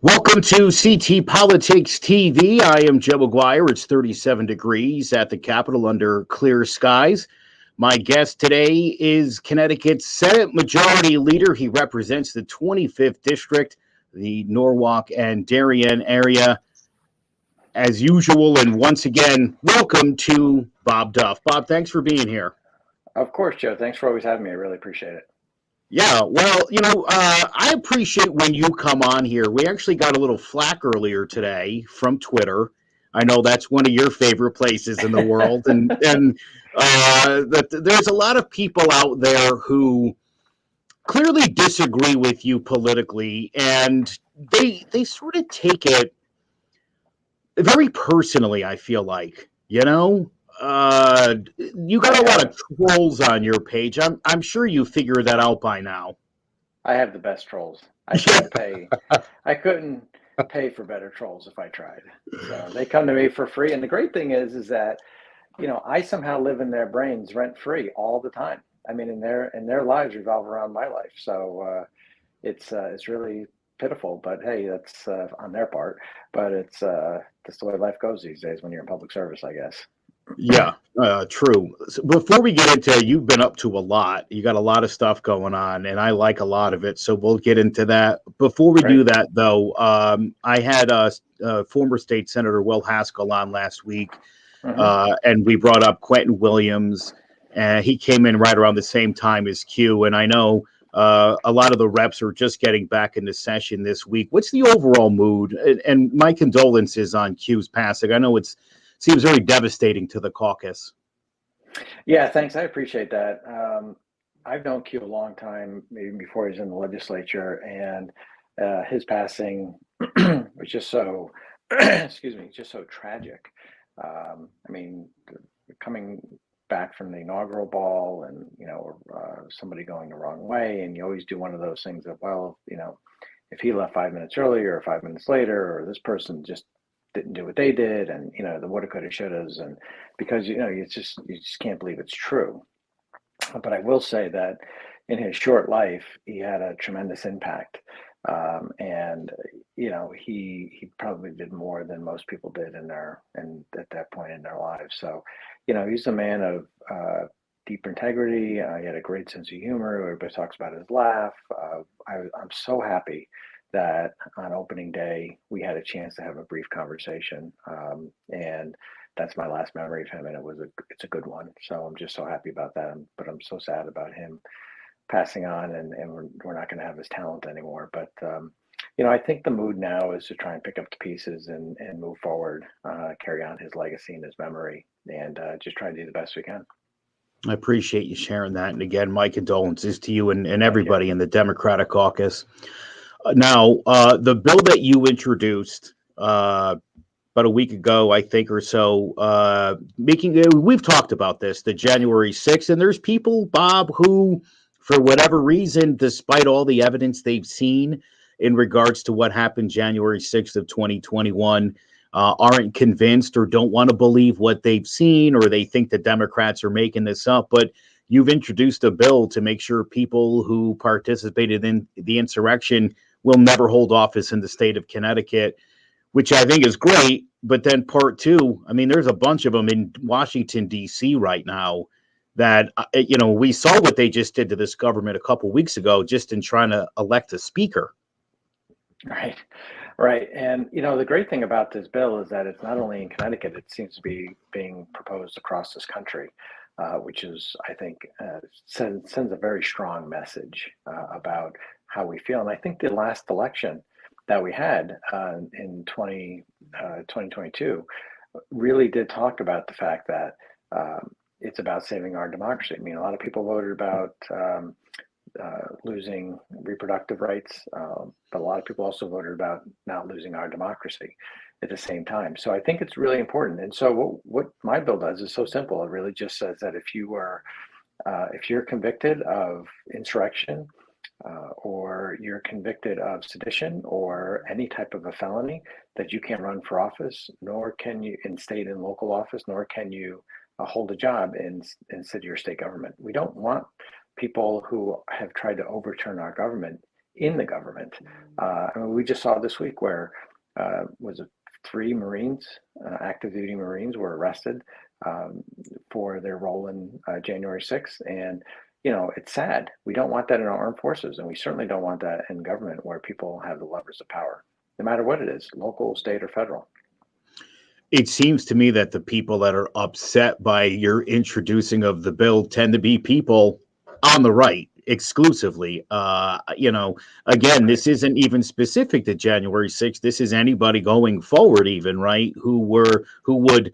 Welcome to CT Politics TV. I am Joe McGuire. It's 37 degrees at the Capitol under clear skies. My guest today is Connecticut's Senate Majority Leader. He represents the 25th District, the Norwalk and Darien area. As usual, and once again, welcome to Bob Duff. Bob, thanks for being here. Of course, Joe. Thanks for always having me. I really appreciate it. Yeah, well, I appreciate when you come on here. We actually got a little flack earlier today from Twitter. I know that's one of your favorite places in the world, and that there's a lot of people out there who clearly disagree with you politically, and they sort of take it very personally. I feel like you got a lot of trolls on your page. I'm sure you figured that out by now. I have the best trolls. I couldn't pay. I couldn't pay for better trolls if I tried. So they come to me for free. And the great thing is that I somehow live in their brains rent free all the time. I mean, and their lives revolve around my life. So it's really pitiful. But hey, that's on their part. But it's just the way life goes these days when you're in public service, I guess. Yeah, true. So before we get into, you've been up to a lot. You got a lot of stuff going on, and I like a lot of it. So we'll get into that. Before we do Great. that, though, I had former state senator Will Haskell on last week, Hmm. and we brought up Quentin Williams. He came in right around the same time as Q, and I know a lot of the reps are just getting back into session this week. What's the overall mood? And my condolences on Q's passing. I know it's seems very devastating to the caucus. Yeah, thanks. I appreciate that. I've known Q a long time, even before he was in the legislature, and his passing was just so, excuse me, just so tragic. I mean, coming back from the inaugural ball and, somebody going the wrong way, and you always do one of those things that, well, if he left 5 minutes earlier or 5 minutes later, or this person just didn't do what they did, and the woulda, coulda, shouldas, and because you just can't believe it's true. But I will say that in his short life, he had a tremendous impact, and he probably did more than most people did and at that point in their lives. So, he's a man of deep integrity. He had a great sense of humor. Everybody talks about his laugh. I'm so happy that on opening day we had a chance to have a brief conversation, and that's my last memory of him, and it's a good one. So I'm just so happy about that. But I'm so sad about him passing on, and we're not going to have his talent anymore. But I think the mood now is to try and pick up the pieces and move forward, carry on his legacy and his memory, and just try to do the best we can. I appreciate you sharing that. And again, my condolences to you and Thank you. everybody in the Democratic caucus. Now, the bill that you introduced about a week ago, I think, or so, we've talked about this, the January 6th, and there's people, Bob, who, for whatever reason, despite all the evidence they've seen in regards to what happened January 6th of 2021, aren't convinced or don't want to believe what they've seen, or they think the Democrats are making this up. But you've introduced a bill to make sure people who participated in the insurrection will never hold office in the state of Connecticut, which I think is great. But then part two, I mean, there's a bunch of them in Washington, D.C. right now that, we saw what they just did to this government a couple weeks ago just in trying to elect a speaker. Right, right. And the great thing about this bill is that it's not only in Connecticut; it seems to be being proposed across this country, which is, I think, sends a very strong message about how we feel. And I think the last election that we had in 2022 really did talk about the fact that it's about saving our democracy. I mean, a lot of people voted about losing reproductive rights, but a lot of people also voted about not losing our democracy at the same time. So I think it's really important. And so what my bill does is so simple. It really just says that if you're convicted of insurrection, or you're convicted of sedition or any type of a felony, that you can't run for office, nor can you in state and local office, nor can you hold a job in city or state government. We don't want people who have tried to overturn our government in the government. I mean, we just saw this week where was it 3 Marines, active duty Marines, were arrested um, for their role in January 6th, and it's sad. We don't want that in our armed forces, and we certainly don't want that in government where people have the levers of power, no matter what it is, local, state, or federal. It seems to me that the people that are upset by your introducing of the bill tend to be people on the right exclusively. Again, Right. this isn't even specific to January 6th. This is anybody going forward, even, right? Who would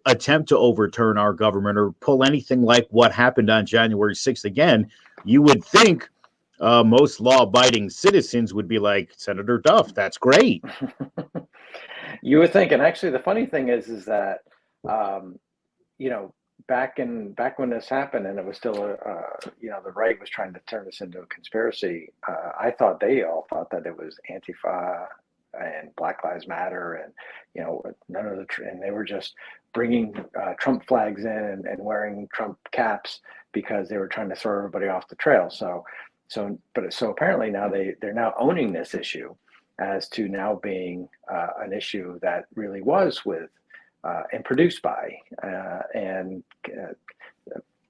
attempt to overturn our government or pull anything like what happened on January 6th again. You would think most law-abiding citizens would be like Senator Duff. That's great. You would think, and actually, the funny thing is that um, you know, back when this happened, and it was still the right was trying to turn this into a conspiracy. I thought they all thought that it was Antifa and Black Lives Matter, and none of and they were just bringing Trump flags in and wearing Trump caps because they were trying to throw everybody off the trail. So apparently now they're now owning this issue as to now being an issue that really was with and produced by and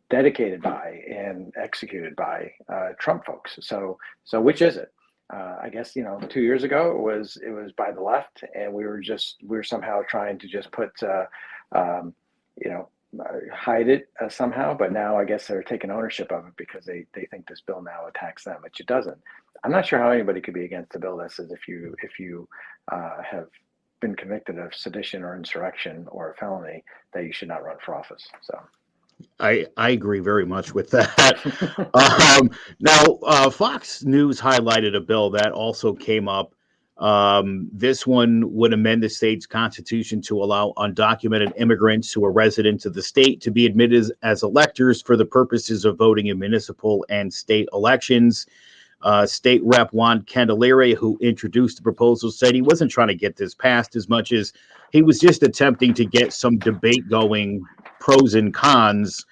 dedicated by and executed by Trump folks. So which is it? I guess 2 years ago it was by the left, and we were somehow trying to just put um, you know hide it somehow. But now I guess they're taking ownership of it because they think this bill now attacks them, which it doesn't. I'm not sure how anybody could be against a bill that says if you have been convicted of sedition or insurrection or a felony, that you should not run for office. So, I agree very much with that. Now, Fox News highlighted a bill that also came up. This one would amend the state's constitution to allow undocumented immigrants who are residents of the state to be admitted as electors for the purposes of voting in municipal and state elections. State Rep Juan Candelaria, who introduced the proposal, said he wasn't trying to get this passed as much as he was just attempting to get some debate going, pros and cons,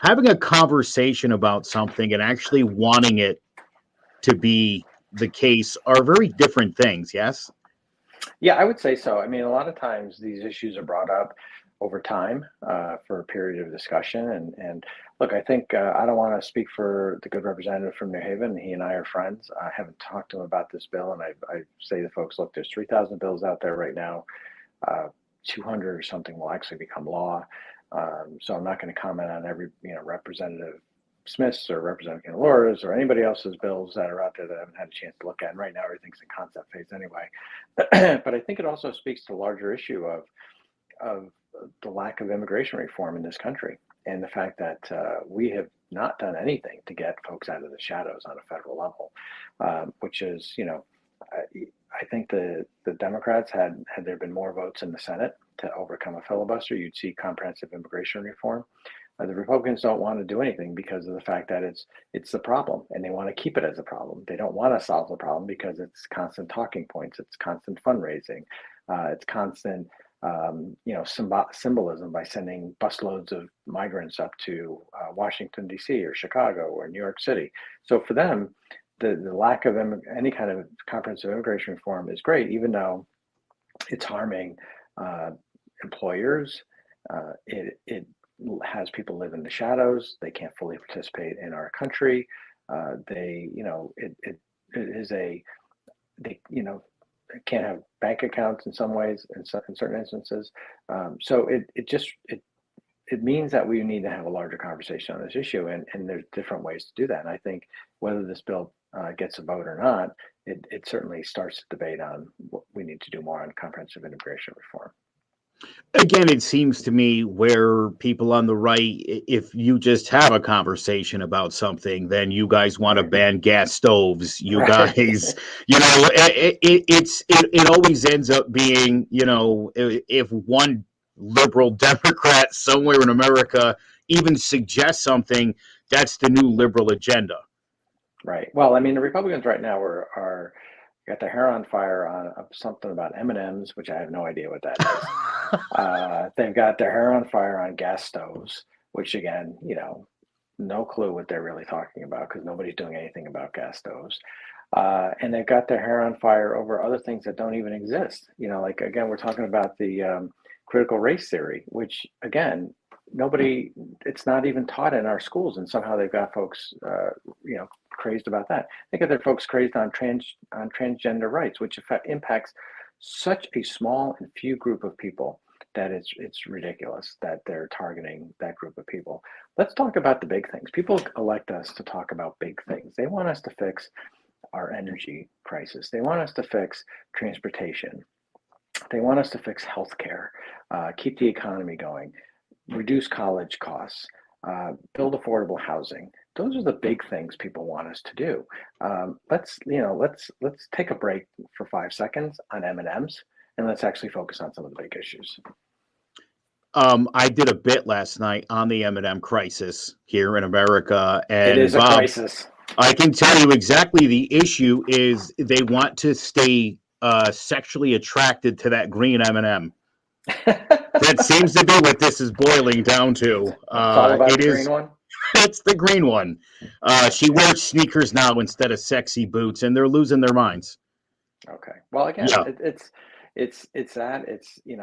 having a conversation about something and actually wanting it to be the case are very different things. Yes. yeah, I would say so. I mean, a lot of times these issues are brought up over time for a period of discussion. And look, I think I don't want to speak for the good representative from New Haven. He and I are friends. I haven't talked to him about this bill, and I say to folks, look, there's 3,000 bills out there right now. Uh, 200 or something will actually become law. So I'm not going to comment on every, Representative Smith's or Representative Laura's or anybody else's bills that are out there that I haven't had a chance to look at. And right now, everything's in concept phase anyway. But I think it also speaks to the larger issue of the lack of immigration reform in this country, and the fact that we have not done anything to get folks out of the shadows on a federal level, which is, I think the Democrats had there been more votes in the Senate to overcome a filibuster, you'd see comprehensive immigration reform. The Republicans don't want to do anything because of the fact that it's the problem, and they want to keep it as a problem. They don't want to solve the problem because it's constant talking points, it's constant fundraising, it's constant symbolism by sending busloads of migrants up to Washington D.C. or Chicago or New York City. So for them, the lack of any kind of comprehensive immigration reform is great, even though it's harming employers. It has people live in the shadows. They can't fully participate in our country. It is they can't have bank accounts in some ways in certain instances. So it means that we need to have a larger conversation on this issue, and there's different ways to do that. And I think whether this bill gets a vote or not, it certainly starts the debate on what we need to do more on comprehensive immigration reform. Again, it seems to me where people on the right, if you just have a conversation about something, then you guys want to Right. ban gas stoves. You Right. guys, it always ends up being, if one liberal Democrat somewhere in America even suggests something, that's the new liberal agenda. Right. Well, I mean, the Republicans right now are got their hair on fire on something about M&Ms, which I have no idea what that is. They've got their hair on fire on gas stoves, which again, no clue what they're really talking about because nobody's doing anything about gas stoves. And they've got their hair on fire over other things that don't even exist. Like again, we're talking about the critical race theory, which again, nobody, it's not even taught in our schools, and somehow they've got folks, crazed about that. They got their folks crazed on transgender rights, which impacts such a small and few group of people that it's ridiculous that they're targeting that group of people. Let's talk about the big things. People elect us to talk about big things. They want us to fix our energy crisis. They want us to fix transportation. They want us to fix healthcare, keep the economy going, reduce college costs, build affordable housing. Those are the big things people want us to do. Let's take a break for 5 seconds on M&Ms, and let's actually focus on some of the big issues. I did a bit last night on the M&M crisis here in America, and It is a Bob, crisis. I can tell you exactly the issue is they want to stay sexually attracted to that green M&M. That seems to be what this is boiling down to. It's all about It the is. green one. It's the green one. She wears sneakers now instead of sexy boots, and they're losing their minds. Okay. Well, again, Yeah. it's that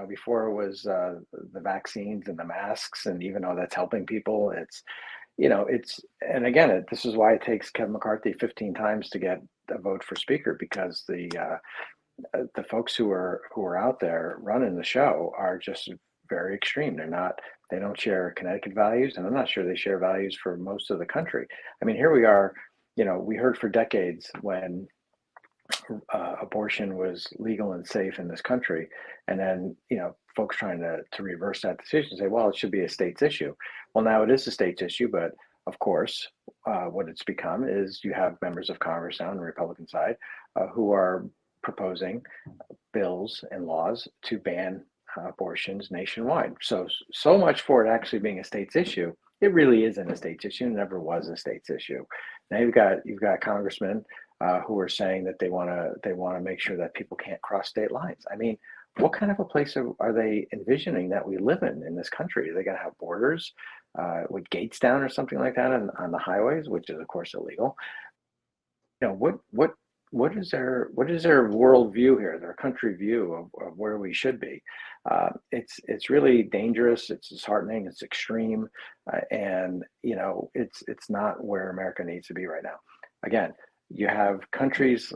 before it was the vaccines and the masks, and even though that's helping people, and again, this is why it takes Kevin McCarthy 15 times to get a vote for speaker, because the folks who are out there running the show are just very extreme. They don't share Connecticut values, and I'm not sure they share values for most of the country. I mean, here we are, we heard for decades when abortion was legal and safe in this country, and then folks trying to reverse that decision and say, well, it should be a state's issue. Well, now it is a state's issue, but of course, what it's become is you have members of Congress now on the Republican side who are proposing bills and laws to ban abortions nationwide. So much for it actually being a state's issue. It really isn't a state's issue. It never was a state's issue. Now you've got congressmen who are saying that they want to make sure that people can't cross state lines. I mean, what kind of a place are they envisioning that we live in this country? Are they going to have borders with gates down or something like that on the highways, which is of course illegal? What is their worldview here, their country view of where we should be? It's really dangerous. It's disheartening. It's extreme, and it's not where America needs to be right now. Again, you have countries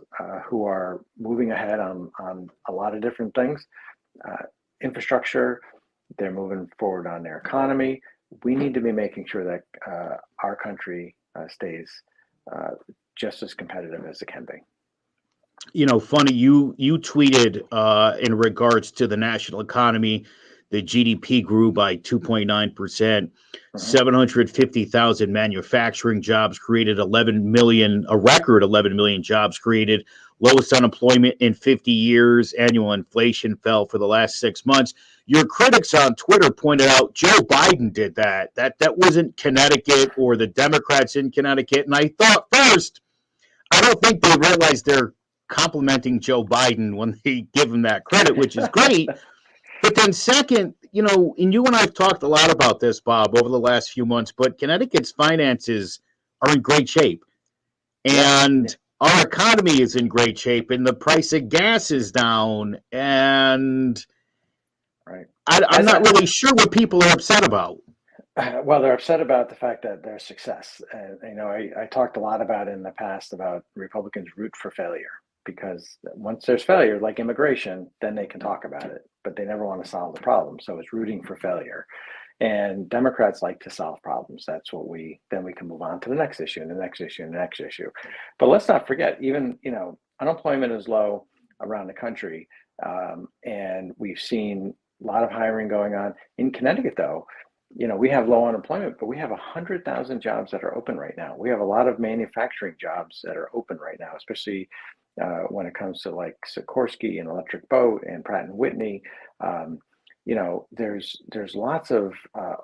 who are moving ahead on a lot of different things, infrastructure. They're moving forward on their economy. We need to be making sure that our country stays just as competitive as it can be. Funny, you tweeted in regards to the national economy, the GDP grew by 2.9%, 750,000 manufacturing jobs created, 11 million, a record 11 million jobs created, lowest unemployment in 50 years, annual inflation fell for the last 6 months. Your critics on Twitter pointed out Joe Biden did that. That wasn't Connecticut or the Democrats in Connecticut. And I thought first, I don't think they realized they're complimenting Joe Biden when they give him that credit, which is great. But then second, and you and I have talked a lot about this, Bob, over the last few months, but Connecticut's finances are in great shape. And our economy is in great shape, and the price of gas is down. And I'm not really sure what people are upset about. Well, they're upset about the fact that there's success. And, I talked a lot about in the past about Republicans root for failure, because once there's failure, like immigration, then they can talk about it, but they never want to solve the problem. So it's rooting for failure. And Democrats like to solve problems. That's what then we can move on to the next issue and the next issue and the next issue. But let's not forget, even, unemployment is low around the country. And we've seen a lot of hiring going on in Connecticut, though. We have low unemployment, but we have 100,000 jobs that are open right now. We have a lot of manufacturing jobs that are open right now, especially when it comes to like Sikorsky and Electric Boat and Pratt and Whitney. There's lots of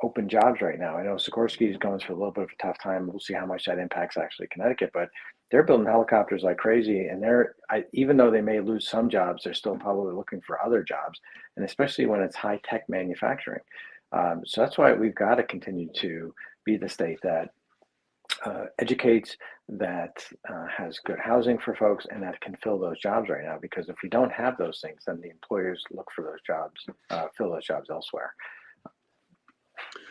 open jobs right now. I know Sikorsky is going through a little bit of a tough time. We'll see how much that impacts actually Connecticut, but they're building helicopters like crazy. And even though they may lose some jobs, they're still probably looking for other jobs, and especially when it's high tech manufacturing. So that's why we've got to continue to be the state that educates, that has good housing for folks, and that can fill those jobs right now. Because if we don't have those things, then the employers look for those jobs, fill those jobs elsewhere.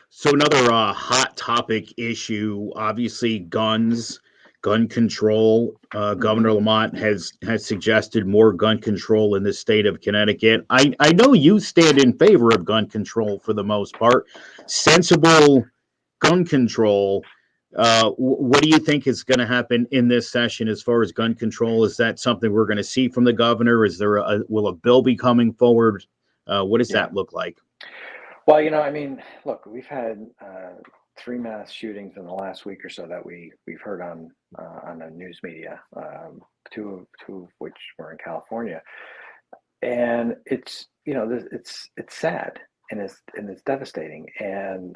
So another hot topic issue, obviously, guns, gun control. Mm-hmm. Governor Lamont has suggested more gun control in the state of Connecticut. I know you stand in favor of gun control for the most part, sensible gun control. What do you think is going to happen in this session as far as gun control? Is that something we're going to see from the governor? Is there will a bill be coming forward? What does Yeah. that look like? Well, I mean, look, we've had three mass shootings in the last week or so that we've heard on the news media. Two of which were in California, and it's it's sad, and it's devastating, and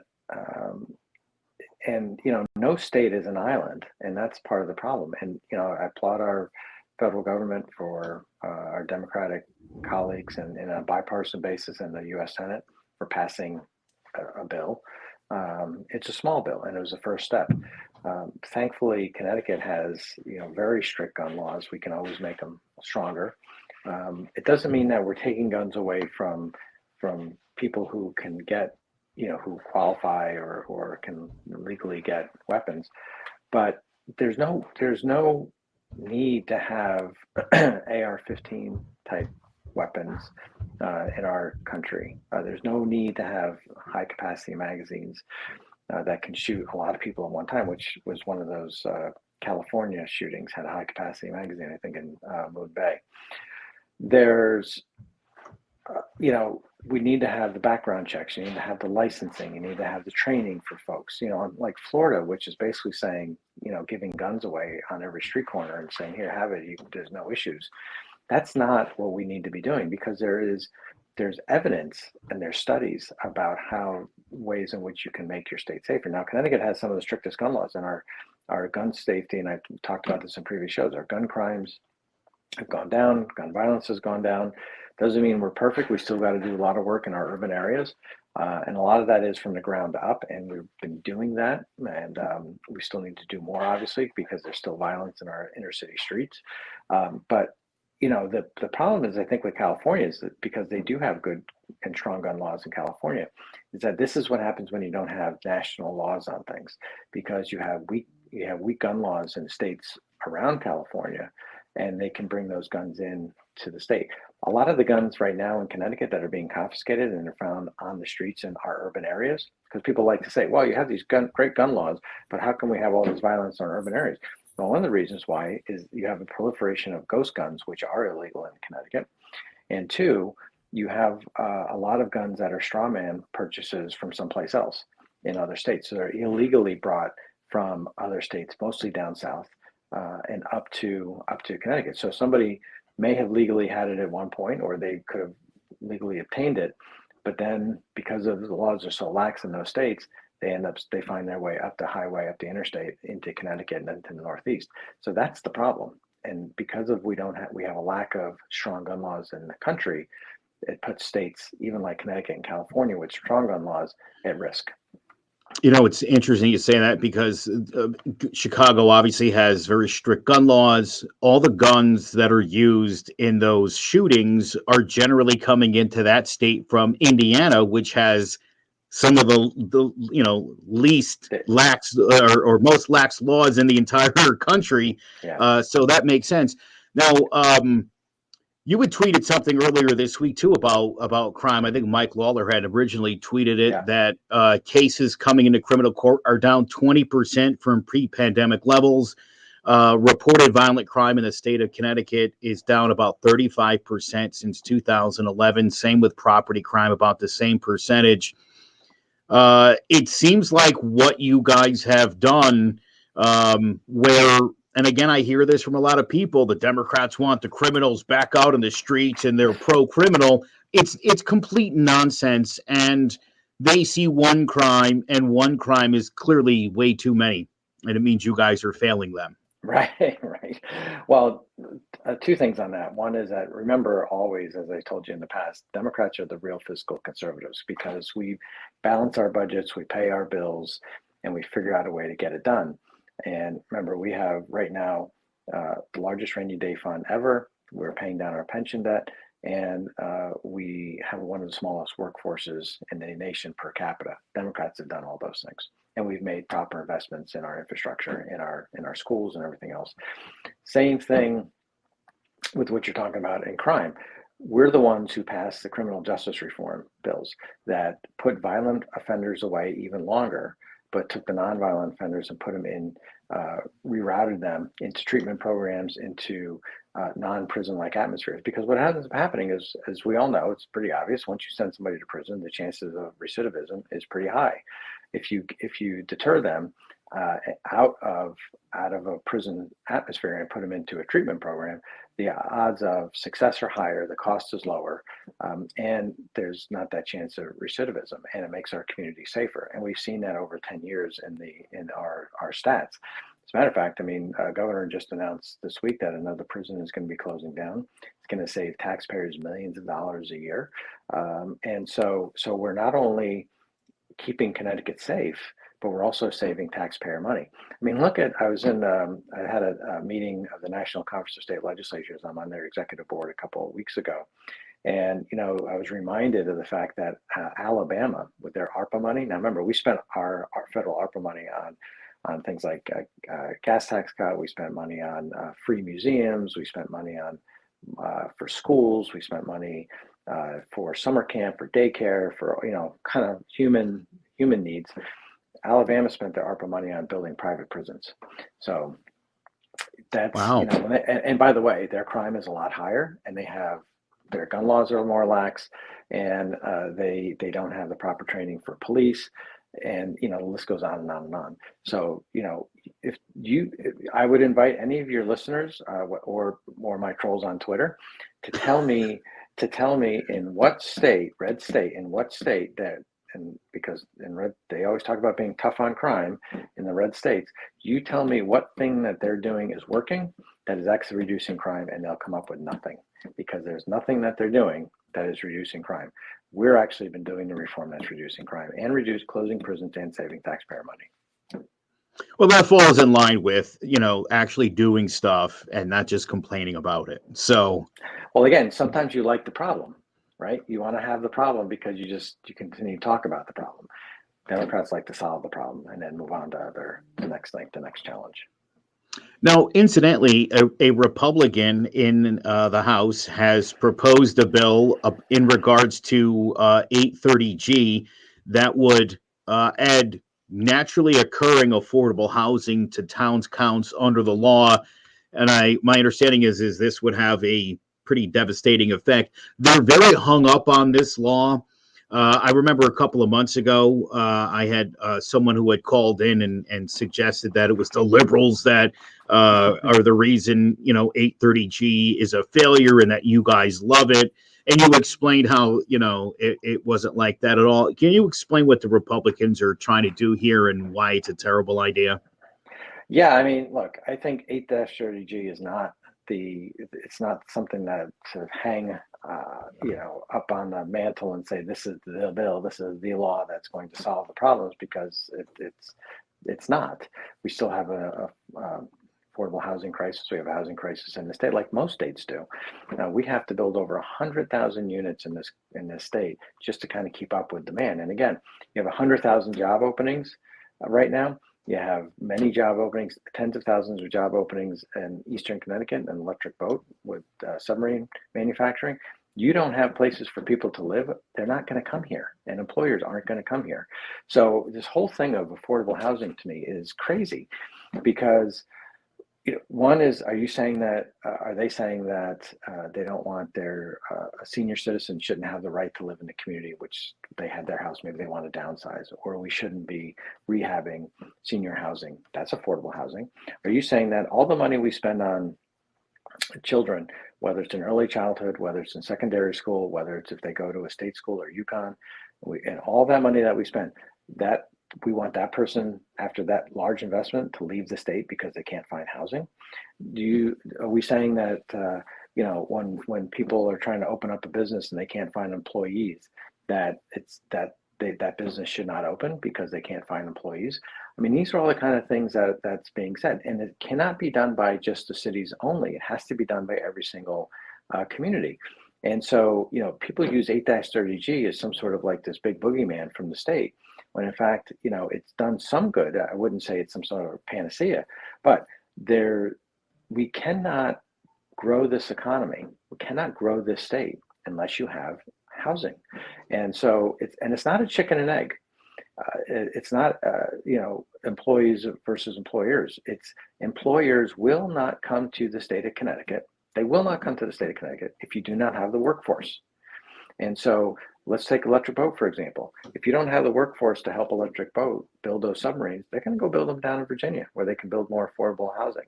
no state is an island, and that's part of the problem. And I applaud our federal government for our Democratic colleagues, and in a bipartisan basis in the U.S. Senate, for passing a bill. It's a small bill, and it was a first step. Thankfully, Connecticut has very strict gun laws. We can always make them stronger. It doesn't mean that we're taking guns away from people who can get who qualify or can legally get weapons, but there's no need to have AR-15 type weapons in our country. There's no need to have high capacity magazines that can shoot a lot of people at one time, which was one of those California shootings, had a high capacity magazine, I think, in Moon Bay. There's we need to have the background checks. You need to have the licensing. You need to have the training for folks. Like Florida, which is basically saying, giving guns away on every street corner and saying, "Here, have it. There's no issues." That's not what we need to be doing, because there's evidence and there's studies about how ways in which you can make your state safer. Now, Connecticut has some of the strictest gun laws, and our gun safety, and I've talked about this in previous shows. Our gun crimes have gone down. Gun violence has gone down. Doesn't mean we're perfect. We still got to do a lot of work in our urban areas. And a lot of that is from the ground up, and we've been doing that. And we still need to do more, obviously, because there's still violence in our inner city streets. But the problem is, I think, with California is that, because they do have good and strong gun laws in California, is that this is what happens when you don't have national laws on things, because you have weak gun laws in states around California, and they can bring those guns in to the state. A lot of the guns right now in Connecticut that are being confiscated and are found on the streets in our urban areas, because people like to say, well, you have these great gun laws, but how can we have all this violence in our urban areas? Well, one of the reasons why is you have a proliferation of ghost guns, which are illegal in Connecticut. And two, you have a lot of guns that are straw man purchases from someplace else in other states. So they're illegally brought from other states, mostly down south, and up to Connecticut. So somebody may have legally had it at one point, or they could have legally obtained it, but then because of the laws are so lax in those states, they find their way up the highway, up the interstate, into Connecticut and then to the Northeast. So that's the problem. And because of we have a lack of strong gun laws in the country, it puts states, even like Connecticut and California, with strong gun laws, at risk. It's interesting you say that, because Chicago obviously has very strict gun laws. All the guns that are used in those shootings are generally coming into that state from Indiana, which has some of the least lax or most lax laws in the entire country. Yeah. So that makes sense. Now, you had tweeted something earlier this week too about crime. I think Mike Lawler had originally tweeted it, Yeah. that cases coming into criminal court are down 20% from pre-pandemic levels. Reported violent crime in the state of Connecticut is down about 35% since 2011. Same with property crime, about the same percentage. It seems like what you guys have done, where, and again, I hear this from a lot of people, the Democrats want the criminals back out in the streets and they're pro-criminal. It's complete nonsense, and they see one crime, and one crime is clearly way too many, and it means you guys are failing them. Right, right. Well, two things on that. One is that, remember, always, as I told you in the past, Democrats are the real fiscal conservatives, because we balance our budgets, we pay our bills, and we figure out a way to get it done. And remember, we have right now the largest rainy day fund ever. We're paying down our pension debt, and we have one of the smallest workforces in the nation per capita. Democrats have done all those things, and we've made proper investments in our infrastructure, in our schools, and everything else. Same thing with what you're talking about in crime. We're the ones who passed the criminal justice reform bills that put violent offenders away even longer, but took the nonviolent offenders and put them in, rerouted them into treatment programs, into non-prison like atmospheres. Because what ends up happening is, as we all know, it's pretty obvious. Once you send somebody to prison, the chances of recidivism is pretty high. If you deter them uh, out of a prison atmosphere and put them into a treatment program, the odds of success are higher, the cost is lower, and there's not that chance of recidivism, and it makes our community safer. And we've seen that over 10 years in our stats. As a matter of fact, I mean, Governor just announced this week that another prison is going to be closing down. It's going to save taxpayers millions of dollars a year, and so we're not only keeping Connecticut safe, but we're also saving taxpayer money. I mean, I was I had a meeting of the National Conference of State Legislatures. I'm on their executive board a couple of weeks ago. And, I was reminded of the fact that Alabama, with their ARPA money, now remember, we spent our federal ARPA money on things like gas tax cut. We spent money on free museums. We spent money on for schools. We spent money for summer camp, for daycare, for kind of human needs. Alabama spent their ARPA money on building private prisons. So that's Wow. and by the way, their crime is a lot higher, and their gun laws are more lax, and they don't have the proper training for police, and the list goes on and on and on. So I would invite any of your listeners or my trolls on Twitter to tell me in what state, red state, in what state that, and because in red they always talk about being tough on crime in the red states. You tell me what thing that they're doing is working that is actually reducing crime, and they'll come up with nothing, because there's nothing that they're doing that is reducing crime. We're actually been doing the reform that's reducing crime and closing prisons and saving taxpayer money. Well, that falls in line with, actually doing stuff and not just complaining about it. So, Well, again, sometimes you like the problem, right? You want to have the problem because you continue to talk about the problem. Democrats like to solve the problem and then move on to the next thing, the next challenge. now, incidentally, a Republican in the House has proposed a bill in regards to 830G that would add naturally occurring affordable housing to towns counts under the law. And my understanding is this would have a pretty devastating effect. They're very hung up on this law. I remember a couple of months ago, I had someone who had called in and suggested that it was the liberals that are the reason 830G is a failure and that you guys love it. And you explained how it wasn't like that at all. Can you explain what the Republicans are trying to do here and why it's a terrible idea? Yeah, I mean, look, I think 8-30G is not it's not something that to hang, up on the mantle and say, this is the bill, this is the law that's going to solve the problems, because it's not. We still have a affordable housing crisis. We have a housing crisis in the state, like most states do. Now we have to build over 100,000 units in this state just to kind of keep up with demand. And again, you have 100,000 job openings right now. You have many job openings, tens of thousands of job openings in Eastern Connecticut, and electric boat with submarine manufacturing. You don't have places for people to live. They're not going to come here, and employers aren't going to come here. So this whole thing of affordable housing to me is crazy, because one is, are you saying that, are they saying that they don't want their senior citizens shouldn't have the right to live in the community, which they had their house, maybe they want to downsize, or we shouldn't be rehabbing senior housing? That's affordable housing. Are you saying that all the money we spend on children, whether it's in early childhood, whether it's in secondary school, whether it's if they go to a state school or UConn, and all that money that we spend, that we want that person, after that large investment, to leave the state because they can't find housing? Are we saying that when people are trying to open up a business and they can't find employees, that that business should not open because they can't find employees? I mean, these are all the kind of things that's being said, and it cannot be done by just the cities only. It has to be done by every single community. And so, people use 8-30G as some sort of like this big boogeyman from the state, when in fact, it's done some good. I wouldn't say it's some sort of panacea, but we cannot grow this economy. We cannot grow this state unless you have housing. And so it's not a chicken and egg. It's not, employees versus employers. It's employers will not come to the state of Connecticut. They will not come to the state of Connecticut if you do not have the workforce. And so let's take Electric Boat, for example. If you don't have the workforce to help Electric Boat build those submarines, they're going to go build them down in Virginia where they can build more affordable housing.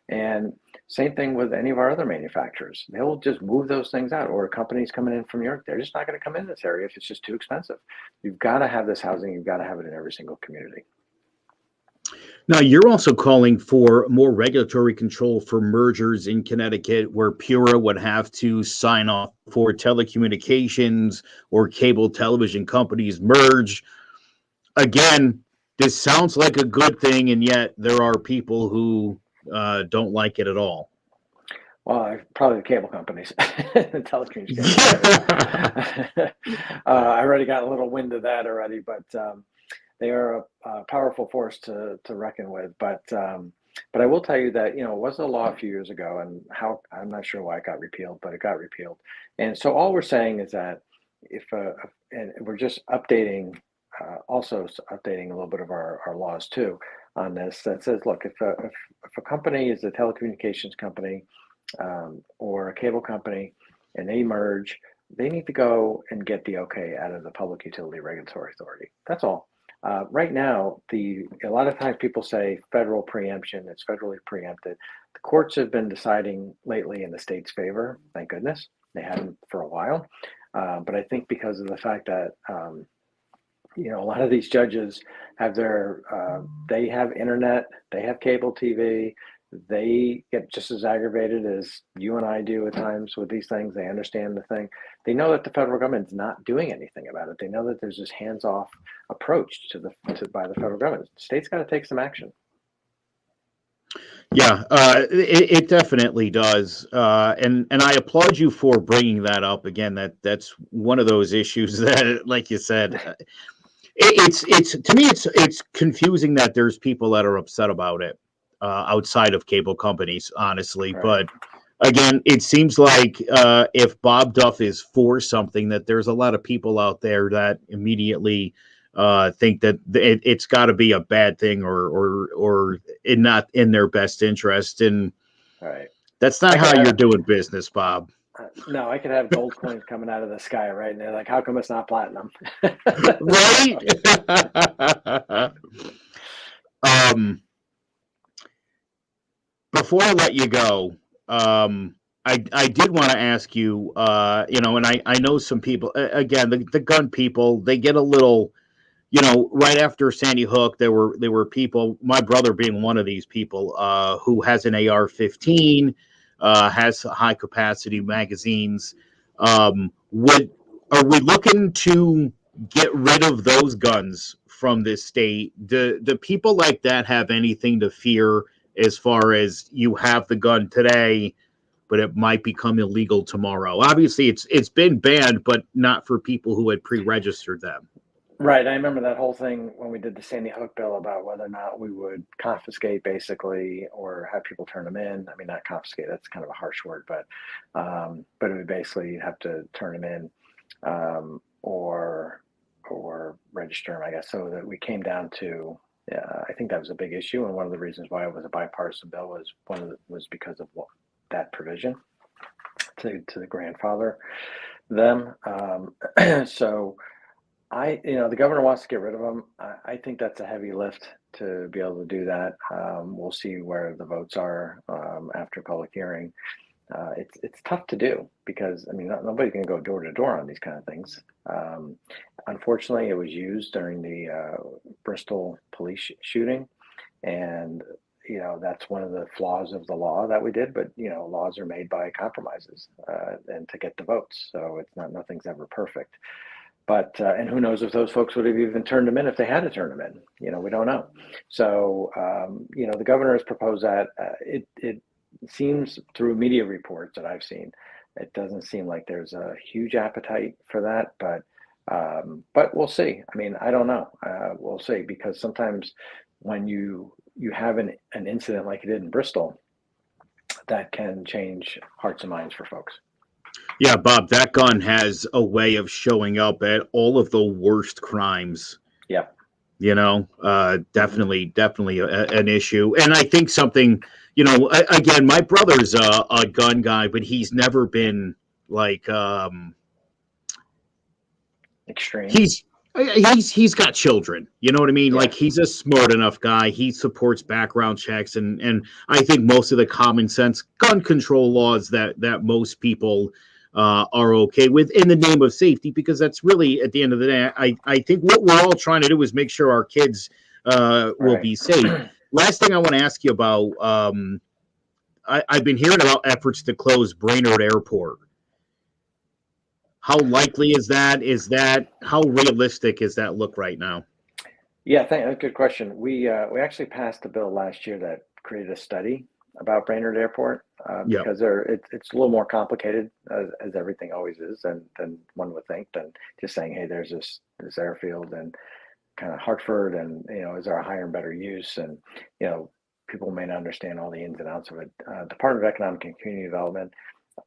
And same thing with any of our other manufacturers. They'll just move those things out, or companies coming in from New York, they're just not going to come in this area if it's just too expensive. You've got to have this housing. You've got to have it in every single community. Now, you're also calling for more regulatory control for mergers in Connecticut, where Pura would have to sign off for telecommunications or cable television companies merge. Again, this sounds like a good thing, and yet there are people who don't like it at all. Well, probably the cable companies, the telecommunications. I already got a little wind of that already, but they are a powerful force to reckon with. But I will tell you that, it was a law a few years ago, and I'm not sure why it got repealed, but it got repealed. And so all we're saying is that and we're just updating, also updating a little bit of our laws too on this, that says, look, if a company is a telecommunications company or a cable company and they merge, they need to go and get the okay out of the Public Utility Regulatory Authority. That's all. Right now, a lot of times people say federal preemption, it's federally preempted. The courts have been deciding lately in the state's favor, thank goodness. They hadn't for a while. But I think because of the fact that, a lot of these judges have they have internet, they have cable TV, they get just as aggravated as you and I do at times with these things. They understand the thing. They know that the federal government's not doing anything about it. They know that there's this hands-off approach by the federal government. The state's got to take some action. Yeah, it definitely does, and I applaud you for bringing that up again. That's one of those issues that, like you said, it's to me it's confusing that there's people that are upset about it outside of cable companies, honestly. Right. But again, it seems like if Bob Duff is for something, that there's a lot of people out there that immediately think that it's got to be a bad thing or not in their best interest, and right. That's not how you're doing business, Bob. No, I could have gold coins coming out of the sky, right? And they're like, how come it's not platinum? Right? Before I let you go, I did want to ask you, and I know some people, again, the gun people, they get a little, right after Sandy Hook, there were people, my brother being one of these people, who has an AR-15, has high capacity magazines. Are we looking to get rid of those guns from this state? Do people like that have anything to fear as far as you have the gun today, but it might become illegal tomorrow? Obviously, it's been banned, but not for people who had pre-registered them. Right. I remember that whole thing when we did the Sandy Hook bill about whether or not we would confiscate, basically, or have people turn them in. I mean, not confiscate, that's kind of a harsh word, but it would basically have to turn them in, or register them, I guess. So that we came down to, I think that was a big issue, and one of the reasons why it was a bipartisan bill was because of that provision to the grandfather them. So the governor wants to get rid of them. I think that's a heavy lift to be able to do that. We'll see where the votes are after public hearing. It's tough to do because, I mean, nobody's going to go door to door on these kind of things. Unfortunately, it was used during the Bristol police shooting, and that's one of the flaws of the law that we did. But laws are made by compromises and to get the votes, so nothing's ever perfect. But and who knows if those folks would have even turned them in if they had to turn them in. We don't know. So the governor has proposed that. It seems through media reports that I've seen, it doesn't seem like there's a huge appetite for that. But we'll see. I mean, I don't know. We'll see, because sometimes when you have an incident like it did in Bristol, that can change hearts and minds for folks. Yeah, Bob, that gun has a way of showing up at all of the worst crimes. Yeah. Definitely an issue. And I think something, again, my brother's a gun guy, but he's never been like, extreme. He's got children. You know what I mean? Yeah. Like, he's a smart enough guy. He supports background checks, and I think most of the common sense gun control laws that most people are okay with in the name of safety, because that's really, at the end of the day, I think what we're all trying to do is make sure our kids will be safe. Last thing I want to ask you about, I've been hearing about efforts to close Brainerd Airport. How likely is that? How realistic is that look right now? Yeah, good question. We actually passed a bill last year that created a study about Brainerd Airport because it's a little more complicated, as everything always is, than one would think, than just saying, hey, there's this airfield and kind of Hartford, and is there a higher and better use, and people may not understand all the ins and outs of it. Department of Economic and Community Development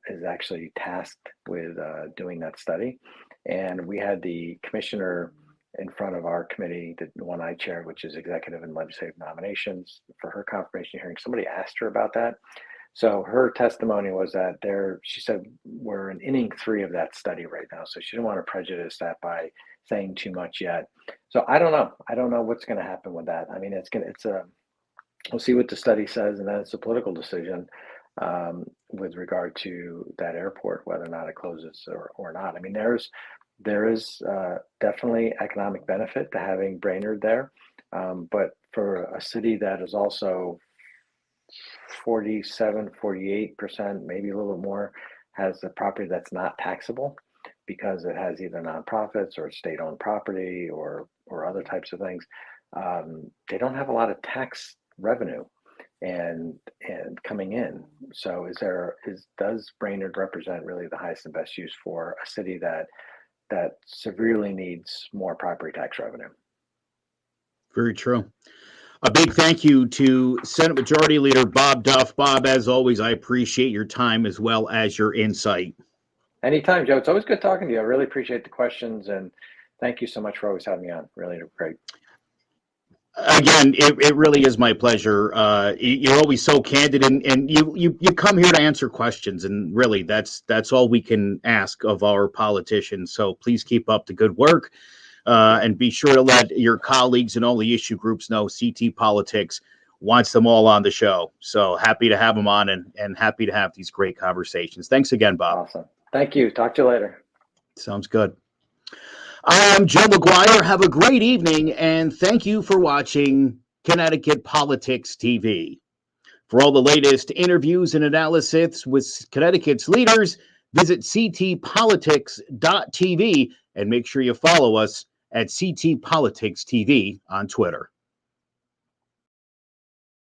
is actually tasked with doing that study, and we had the commissioner in front of our committee, the one I chaired, which is Executive and Legislative Nominations, for her confirmation hearing. Somebody asked her about that. So her testimony was that she said, we're in inning 3 of that study right now. So she didn't want to prejudice that by saying too much yet. So I don't know. I don't know what's going to happen with that. I mean, we'll see what the study says, and then it's a political decision with regard to that airport, whether or not it closes or not. I mean, there is definitely economic benefit to having Brainerd there, but for a city that is also 47, 48%, maybe a little bit more, has a property that's not taxable because it has either nonprofits or state-owned property or other types of things. They don't have a lot of tax revenue and coming in. So does Brainerd represent really the highest and best use for a city that severely needs more property tax revenue? Very true. A big thank you to Senate Majority Leader Bob Duff. Bob, as always, I appreciate your time as well as your insight. Anytime, Joe. It's always good talking to you. I really appreciate the questions, and thank you so much for always having me on. Really great. Again, it really is my pleasure. You're always so candid, and you come here to answer questions, and really that's all we can ask of our politicians. So please keep up the good work, and be sure to let your colleagues and all the issue groups know CT Politics wants them all on the show. So happy to have them on, and happy to have these great conversations. Thanks again, Bob. Awesome. Thank you. Talk to you later. Sounds good. I am Joe McGuire. Have a great evening, and thank you for watching Connecticut Politics TV. For all the latest interviews and analysis with Connecticut's leaders, visit ctpolitics.tv and make sure you follow us at CT Politics TV on Twitter.